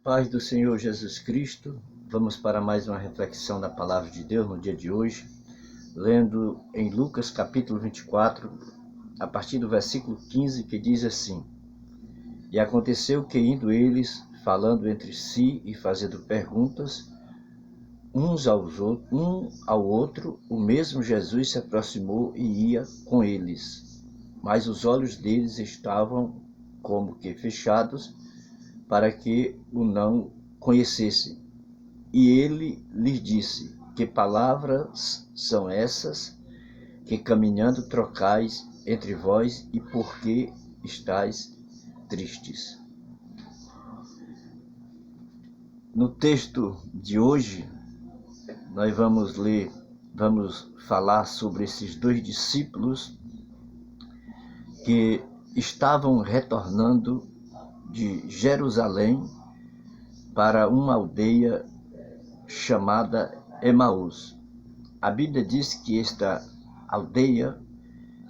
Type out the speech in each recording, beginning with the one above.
Paz do Senhor Jesus Cristo, vamos para mais uma reflexão da Palavra de Deus no dia de hoje, lendo em Lucas capítulo 24, a partir do versículo 15, que diz assim: E aconteceu que, indo eles, falando entre si e fazendo perguntas, um ao outro, o mesmo Jesus se aproximou e ia com eles. Mas os olhos deles estavam como que fechados, para que o não conhecessem. E ele lhes disse: Que palavras são essas que caminhando trocais entre vós, e por que estáis tristes? No texto de hoje, nós vamos falar sobre esses dois discípulos que estavam retornando de Jerusalém para uma aldeia chamada Emaús. A Bíblia diz que esta aldeia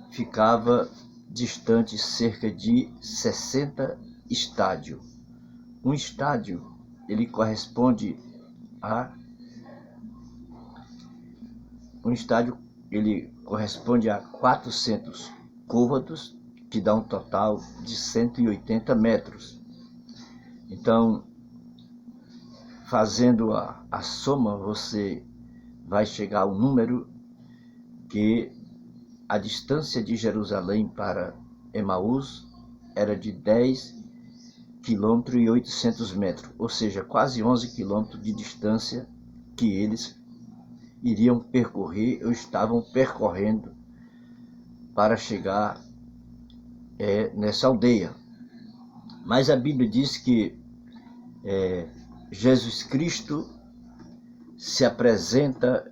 ficava distante cerca de 60 estádios. Um estádio, ele corresponde a 400 côvados, que dá um total de 180 metros. Então, fazendo a soma, você vai chegar ao número que a distância de Jerusalém para Emaús era de 10,8 km, ou seja, quase 11 km de distância que eles iriam percorrer ou estavam percorrendo para chegar nessa aldeia. Mas a Bíblia diz que Jesus Cristo se apresenta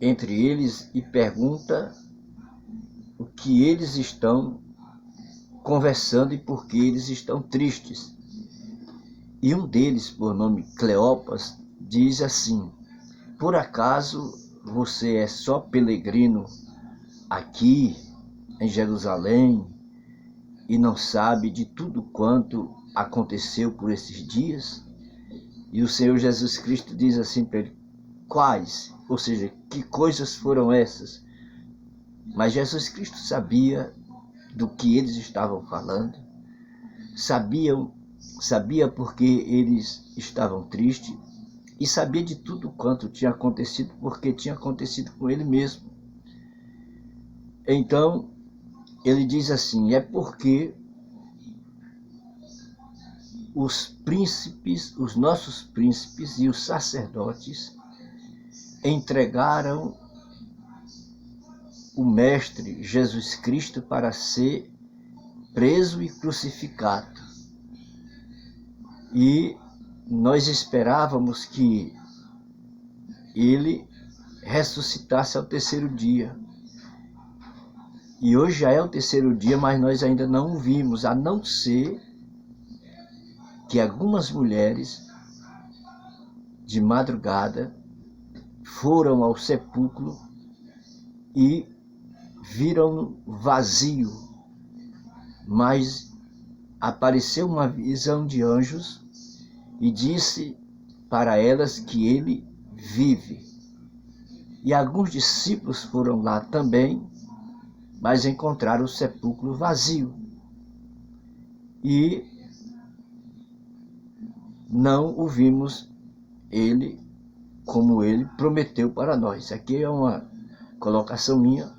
entre eles e pergunta o que eles estão conversando e por que eles estão tristes. E um deles, por nome Cleopas, diz assim: Por acaso você é só peregrino aqui em Jerusalém e não sabe de tudo quanto aconteceu por esses dias? E o Senhor Jesus Cristo diz assim para ele: Quais? Ou seja, que coisas foram essas? Mas Jesus Cristo sabia do que eles estavam falando, sabia porque eles estavam tristes e sabia de tudo quanto tinha acontecido, porque tinha acontecido com ele mesmo. Então, ele diz assim: é porque os nossos príncipes e os sacerdotes entregaram o Mestre Jesus Cristo para ser preso e crucificado. E nós esperávamos que ele ressuscitasse ao terceiro dia. E hoje já é o terceiro dia, mas nós ainda não o vimos, a não ser que algumas mulheres, de madrugada, foram ao sepulcro e viram vazio, mas apareceu uma visão de anjos e disse para elas que ele vive. E alguns discípulos foram lá também, mas encontraram o sepulcro vazio e não o vimos ele como ele prometeu para nós. Aqui é uma colocação minha.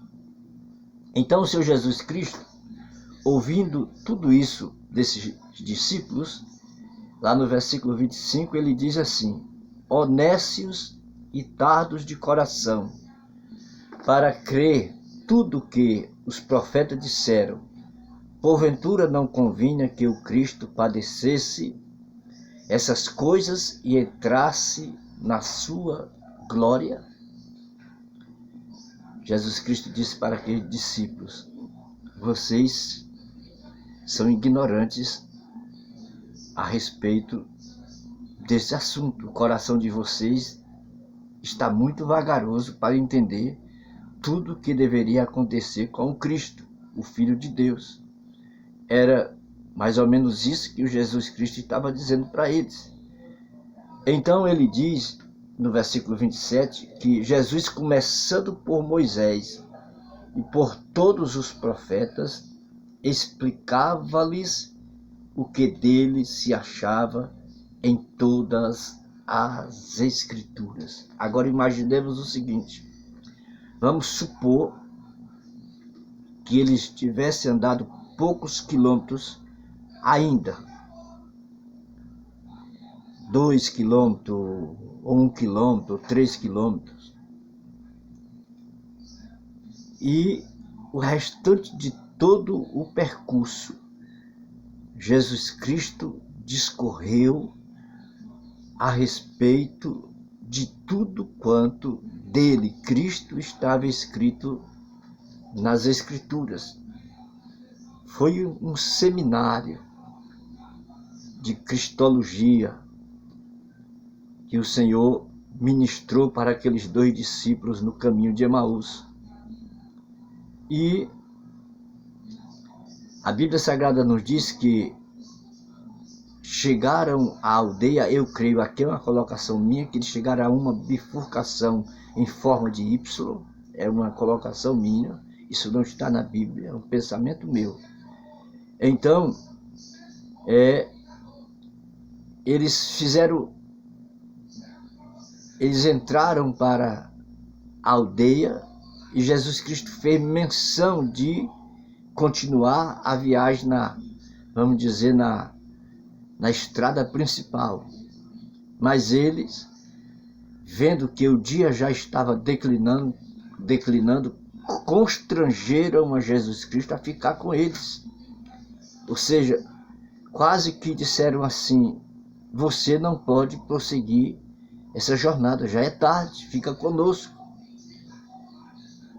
Então o Senhor Jesus Cristo, ouvindo tudo isso desses discípulos, lá no versículo 25, ele diz assim: Ó nécios e tardos de coração, para crer tudo que os profetas disseram, porventura não convinha que o Cristo padecesse essas coisas e entrasse na sua glória? Jesus Cristo disse para aqueles discípulos: vocês são ignorantes a respeito desse assunto. O coração de vocês está muito vagaroso para entender tudo o que deveria acontecer com o Cristo, o Filho de Deus. Era mais ou menos isso que o Jesus Cristo estava dizendo para eles. Então ele diz, no versículo 27, que Jesus, começando por Moisés e por todos os profetas, explicava-lhes o que dele se achava em todas as Escrituras. Agora imaginemos o seguinte: vamos supor que eles tivessem andado poucos quilômetros ainda, 2 quilômetros, ou 1 quilômetro, ou 3 quilômetros, e o restante de todo o percurso, Jesus Cristo discorreu a respeito de tudo quanto dele, Cristo, estava escrito nas Escrituras. Foi um seminário de cristologia que o Senhor ministrou para aqueles 2 discípulos no caminho de Emaús. E a Bíblia Sagrada nos diz que chegaram à aldeia, eu creio, aqui é uma colocação minha, que eles chegaram a uma bifurcação em forma de Y, é uma colocação minha, isso não está na Bíblia, é um pensamento meu. Então, eles entraram para a aldeia e Jesus Cristo fez menção de continuar a viagem vamos dizer, na estrada principal. Mas eles, vendo que o dia já estava declinando, constrangeram a Jesus Cristo a ficar com eles. Ou seja, quase que disseram assim: você não pode prosseguir essa jornada, já é tarde, fica conosco.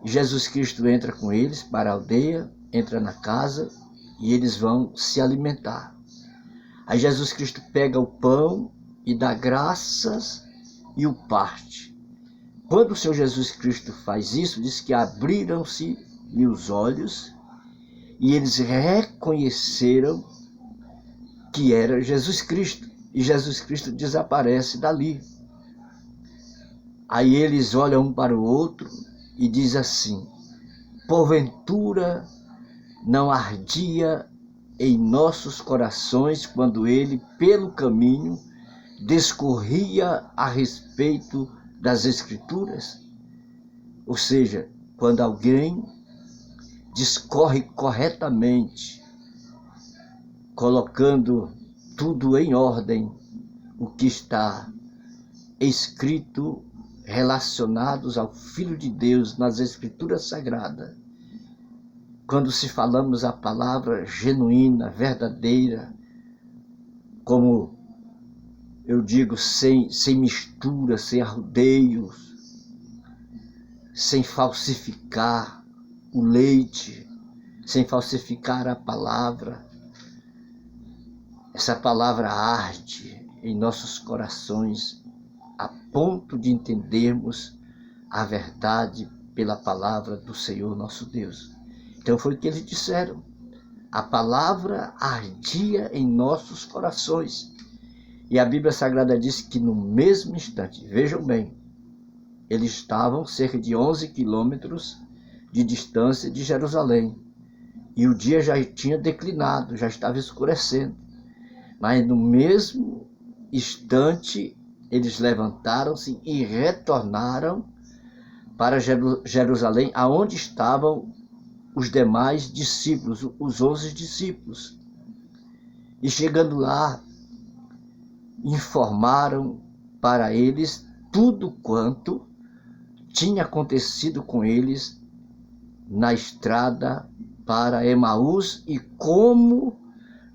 Jesus Cristo entra com eles para a aldeia, entra na casa e eles vão se alimentar. Aí Jesus Cristo pega o pão e dá graças e o parte. Quando o Senhor Jesus Cristo faz isso, diz que abriram-se-lhe os olhos e eles reconheceram que era Jesus Cristo. E Jesus Cristo desaparece dali. Aí eles olham um para o outro e diz assim: porventura não ardia em nossos corações quando ele, pelo caminho, discorria a respeito das Escrituras? Ou seja, quando alguém discorre corretamente, colocando tudo em ordem, o que está escrito relacionados ao Filho de Deus nas Escrituras Sagradas, quando se falamos a palavra genuína, verdadeira, como eu digo, sem mistura, sem arrodeios, sem falsificar o leite, sem falsificar a palavra, essa palavra arde em nossos corações a ponto de entendermos a verdade pela palavra do Senhor nosso Deus. Então foi o que eles disseram. A palavra ardia em nossos corações. E a Bíblia Sagrada diz que no mesmo instante, vejam bem, eles estavam cerca de 11 quilômetros de distância de Jerusalém. E o dia já tinha declinado, já estava escurecendo. Mas no mesmo instante, eles levantaram-se e retornaram para Jerusalém, aonde estavam os demais discípulos, os 11 discípulos. E chegando lá, informaram para eles tudo quanto tinha acontecido com eles na estrada para Emaús e como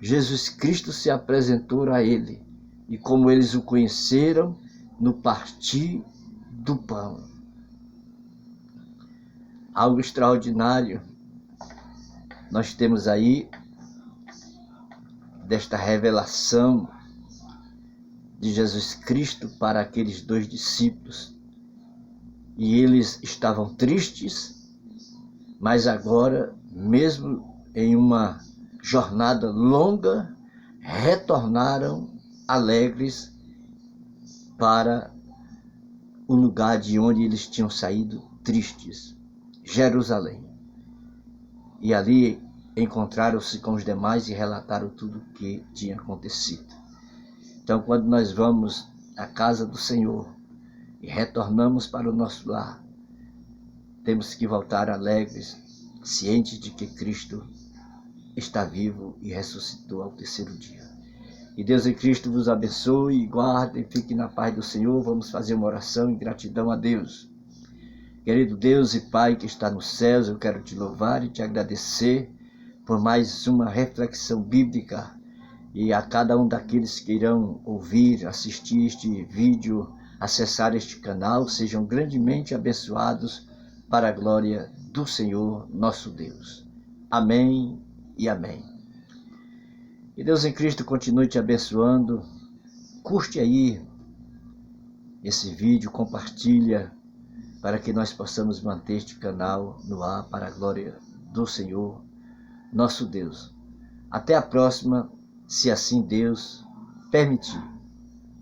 Jesus Cristo se apresentou a ele e como eles o conheceram no partir do pão. Algo extraordinário nós temos aí desta revelação de Jesus Cristo para aqueles 2 discípulos. E eles estavam tristes, mas agora, mesmo em uma jornada longa, retornaram alegres para o lugar de onde eles tinham saído tristes, Jerusalém. E ali encontraram-se com os demais e relataram tudo o que tinha acontecido. Então, quando nós vamos à casa do Senhor e retornamos para o nosso lar, temos que voltar alegres, cientes de que Cristo está vivo e ressuscitou ao terceiro dia. E Deus em Cristo vos abençoe, guarde e fique na paz do Senhor. Vamos fazer uma oração em gratidão a Deus. Querido Deus e Pai que está nos céus, eu quero te louvar e te agradecer por mais uma reflexão bíblica, e a cada um daqueles que irão ouvir, assistir este vídeo, acessar este canal, sejam grandemente abençoados para a glória do Senhor nosso Deus. Amém e amém. E Deus em Cristo continue te abençoando. Curte aí esse vídeo, compartilha, para que nós possamos manter este canal no ar para a glória do Senhor nosso Deus. Até a próxima, se assim Deus permitir.